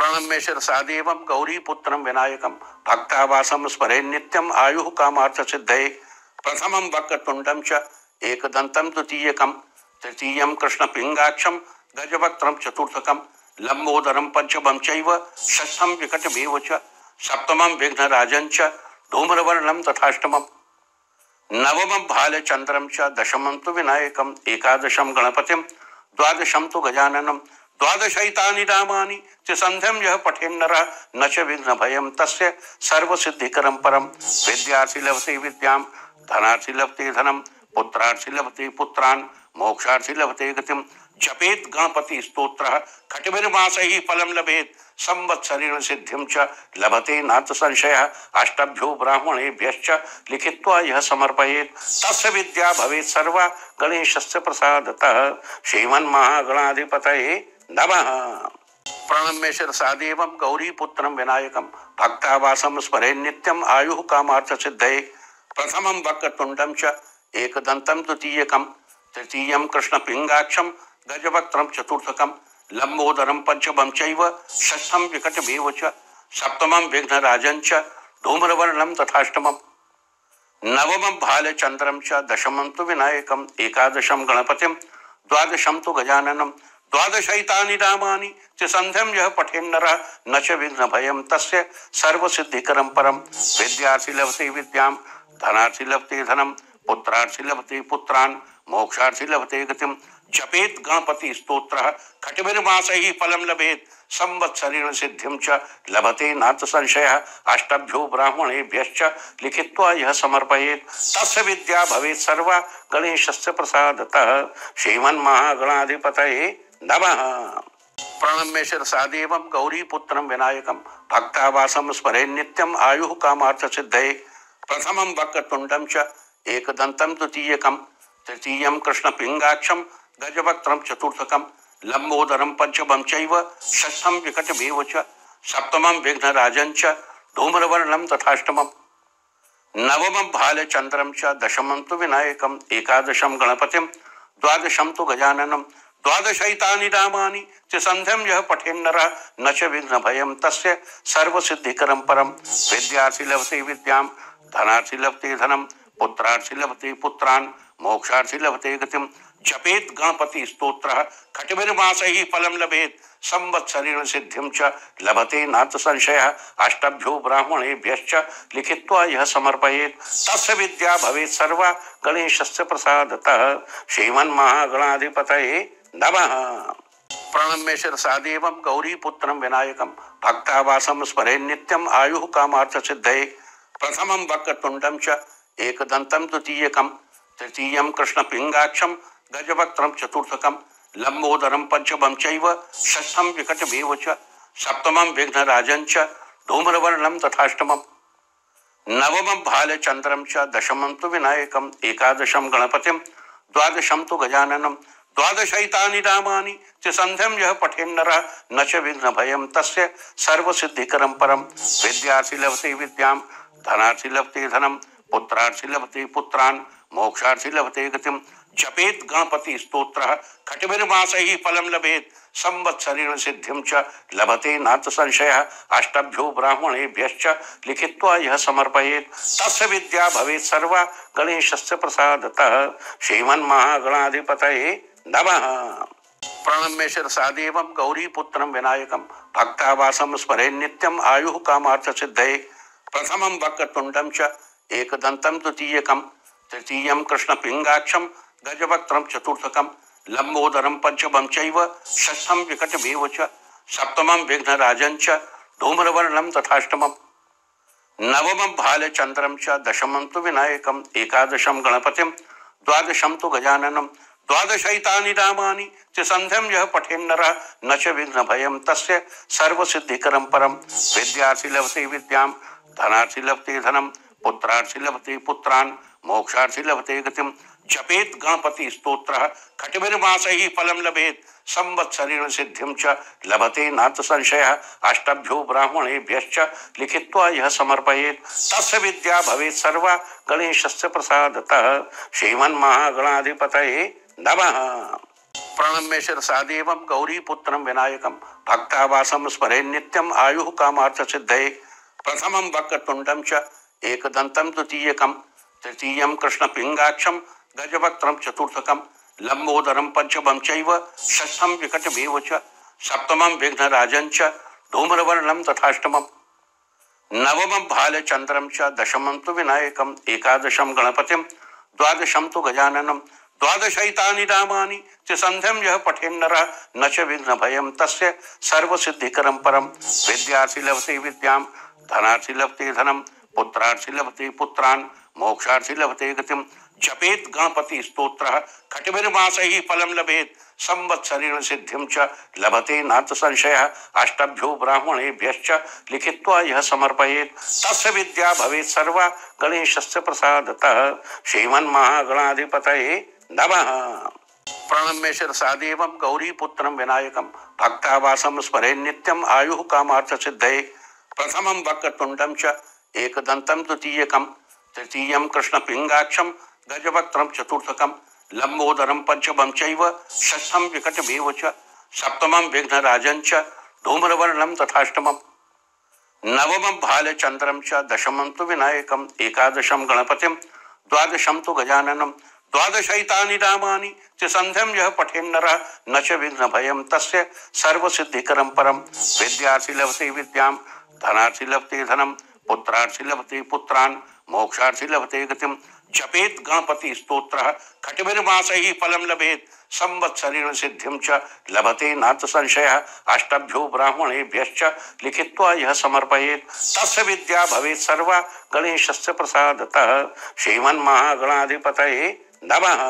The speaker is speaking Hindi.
प्रणम्य शिरसादेवं गौरीपुत्रं विनायकं भक्तावासं स्मरे नित्यं आयुः कामार्थ सिद्धये। प्रथमं वक्रतुण्डं च एकदन्तं द्वितीयकं तृतीयं कृष्णपिङ्गाक्षं गजवक्त्रं चतुर्थकं लम्बोदरं पंचमं चैव षष्ठं विकटमेव च सप्तमं विघ्नराजं च धूम्रवर्णं तथाष्टमं नवमं भालचन्द्रं च दशमं तु विनायकं एकादशं गणपतिं द्वादशं तु गजाननं द्वादशैतानि नामानि त्रिसन्ध्यं यः पठेन्नरः न च विघ्नभयं तस्य सर्वसिद्धिकरं परं। विद्यार्थी लभते विद्यां धनार्थी लभते धनं पुत्रार्थी लभते पुत्रान् मोक्षार्थी लभते गतिं। जपेत गणपति स्तोत्रः खट्भिर्मासैः फलं लभेत संवत्सरेण सिद्धिं च लभते नाथ संशयः। अष्टभ्यो ब्राह्मणेभ्यश्च लिखित्वा यः समर्पयेत् तस्य विद्या भवेत् सर्वा गणेशस्य प्रसादतः। श्रीमन्महागणाधिपतये नमः। प्रणम्य शिरसादेवं गौरीपुत्रं विनायकं भक्तावासं स्मरे नित्यं आयुः कामार्थ सिद्धये। प्रथमं वक्रतुण्डं च एकदन्तं द्वितीयकं तृतीयं कृष्णपिङ्गाक्षं गजवक्त्रं चतुर्थकं लम्बोदरं पंचमं चैव षष्ठं विकटमेव च सप्तमं विघ्नराजं च धूम्रवर्णं तथाष्टमं नवमं भालचन्द्रं च दशमं तु विनायकं एकादशं गणपतिं द्वादशं तु गजाननं द्वादशैतानि नामानि त्रिसन्ध्यं यः पठेन्नरः न च विघ्नभयं तस्य सर्वसिद्धिकरं परं। विद्यार्थी लभते विद्यां धनार्थी लभते धनं पुत्रार्थी लभते पुत्रान् मोक्षार्थी लभते गतिं। जपेत गणपति स्तोत्रः खट्भिर्मासैः फलं लभेत संवत्सरेण सिद्धिं च लभते नाथ संशयः। अष्टभ्यो ब्राह्मणेभ्यश्च लिखित्वा यः समर्पयेत् तस्य विद्या भवेत् सर्वा गणेशस्य प्रसादतः। श्रीमन्महागणाधिपतये नमः। प्रणम्य शिरसादेवं गौरीपुत्रं विनायकं भक्तावासं स्मरे नित्यं आयुः कामार्थ सिद्धये। प्रथमं वक्रतुण्डं च एकदन्तं द्वितीयकं तृतीयं कृष्णपिङ्गाक्षं गजवक्त्रं चतुर्थकं लम्बोदरं पंचमं चैव षष्ठं विकटमेव च सप्तमं विघ्नराजं च धूम्रवर्णं तथाष्टमं नवमं भालचन्द्रं च दशमं तु विनायकं एकादशं गणपतिं द्वादशं तु गजाननं द्वादशैतानि नामानि त्रिसन्ध्यं यः पठेन्नरः न च विघ्नभयं तस्य सर्वसिद्धिकरं परं। विद्यार्थी लभते विद्यां धनार्थी लभते धनं पुत्रार्थी लभते पुत्रान् मोक्षार्थी लभते गतिं। जपेत गणपति स्तोत्रः खट्भिर्मासैः फलं लभेत संवत्सरेण सिद्धिं च लभते नाथ संशयः। अष्टभ्यो ब्राह्मणेभ्यश्च लिखित्वा यः समर्पयेत् तस्य विद्या भवेत् सर्वा गणेशस्य प्रसादतः। श्रीमन्महागणाधिपतये नमः। प्रणम्य शिरसादेवं गौरीपुत्रं विनायकं भक्तावासं स्मरे नित्यं आयुः कामार्थ सिद्धये। प्रथमं वक्रतुण्डं च एकदन्तं द्वितीयकं तृतीयं कृष्णपिङ्गाक्षं गजवक्त्रं चतुर्थकं लम्बोदरं पंचमं चैव षष्ठं विकटमेव च सप्तमं विघ्नराजं च धूम्रवर्णं तथाष्टमं नवमं भालचन्द्रं च दशमं तु विनायकं एकादशं गणपतिं द्वादशं तु गजाननं द्वादशैतानि नामानि त्रिसन्ध्यं यः पठेन्नरः न च विघ्नभयं तस्य सर्वसिद्धिकरं परं। विद्यार्थी लभते विद्यां धनार्थी लभते धनं पुत्रार्थी लभते पुत्रान् मोक्षार्थी लभते गतिं। जपेत गणपति स्तोत्रः खट्भिर्मासैः फलं लभेत संवत्सरेण सिद्धिं च लभते नाथ संशयः। अष्टभ्यो ब्राह्मणेभ्यश्च लिखित्वा यः समर्पयेत् तस्य विद्या भवेत् सर्वा गणेशस्य प्रसादतः। श्रीमन्महागणाधिपतये नमः। प्रणम्य शिरसादेवं गौरीपुत्रं विनायकं भक्तावासं स्मरे नित्यं आयुः कामार्थ सिद्धये। प्रथमं वक्रतुण्डं च एकदन्तं द्वितीयकं तृतीयं कृष्णपिङ्गाक्षं गजवक्त्रं चतुर्थकं लम्बोदरं पंचमं चैव षष्ठं विकटमेव च सप्तमं विघ्नराजं च धूम्रवर्णं तथाष्टमं नवमं भालचन्द्रं च दशमं तु विनायकं एकादशं गणपतिं द्वादशं तु गजाननं द्वादशैतानि नामानि त्रिसन्ध्यं यः पठेन्नरः न च विघ्नभयं तस्य सर्वसिद्धिकरं परं। विद्यार्थी लभते विद्यां धनार्थी लभते धनं पुत्रार्थी लभते पुत्रान् मोक्षार्थी लभते गतिं। जपेत गणपति स्तोत्रः खट्भिर्मासैः फलं लभेत संवत्सरेण सिद्धिं च लभते नाथ संशयः। अष्टभ्यो ब्राह्मणेभ्यश्च लिखित्वा यः समर्पयेत् तस्य विद्या भवेत् सर्वा गणेशस्य प्रसादतः। श्रीमन्महागणाधिपतये नमः। प्रणम्य शिरसादेवं गौरीपुत्रं विनायकं भक्तावासं स्मरे नित्यं आयुः कामार्थ सिद्धये प्रथमं वक्रतुण्डं च एकदन्तं द्वितीयकं तृतीयं कृष्णपिङ्गाक्षं गजवक्त्रं चतुर्थकं लंबोदरं पंचमं चैव षष्ठं विकटमेव च सप्तमं विघ्नराजं च धूम्रवर्णं तथाष्टमं नवमं भालचंद्रं च दशमं तु विनायकं एकादशं गणपतिं द्वादशं तु गजाननं द्वादशैतानि नामानि त्रिसन्ध्यं यः पठेन्नरः न च विघ्नभयं तस्य सर्वसिद्धिकरं परं विद्यार्थी लभते विद्यां धनार्थी लभते धनं पुत्रार्थी लभते पुत्रान् मोक्षार्थी लभते गतिं जपेत गणपति स्तोत्रः खट्भिर्मासैः फलं लभेत संवत्सरेण सिद्धिं च लभते नाथ संशयः अष्टभ्यो ब्राह्मणेभ्यश्च लिखित्वा यः समर्पयेत् तस्य विद्या भवेत् सर्वा गणेशस्य प्रसादतः श्रीमन्महागणाधिपतये नमः। प्रणम्य शिरसादेवं गौरीपुत्रं विनायकं भक्तावासं स्मरे नित्यं आयुः कामार्थ सिद्धये प्रथमं वक्रतुण्डं च एकदन्तं द्वितीयकं तृतीयं कृष्णपिङ्गाक्षं गजवक्त्रं चतुर्थकं लंबोदरं पंचमं चैव षष्ठं विकटमेव च सप्तमं विघ्नराजं च धूम्रवर्णं तथाष्टमं नवमं भालचंद्रं च दशमं तु विनायकं एकादशं गणपतिं द्वादशं तु गजाननं द्वादशैतानि नामानि त्रिसन्ध्यं यः पठेन्नरः न च विघ्नभयं तस्य सर्वसिद्धिकरं परं विद्यार्थी लभते विद्यां धनार्थी लभते धनं पुत्रार्थी लभते पुत्रान् मोक्षार्थी लभते गतिं जपेत गणपति स्तोत्रः खट्भिर्मासैः फलं लभेत संवत्सरेण सिद्धिं च लभते नाथ संशयः अष्टभ्यो ब्राह्मणेभ्यश्च लिखित्वा यः समर्पयेत् तस्य विद्या भवेत् सर्वा गणेशस्य प्रसादतः श्रीमन्महागणाधिपतये नमः।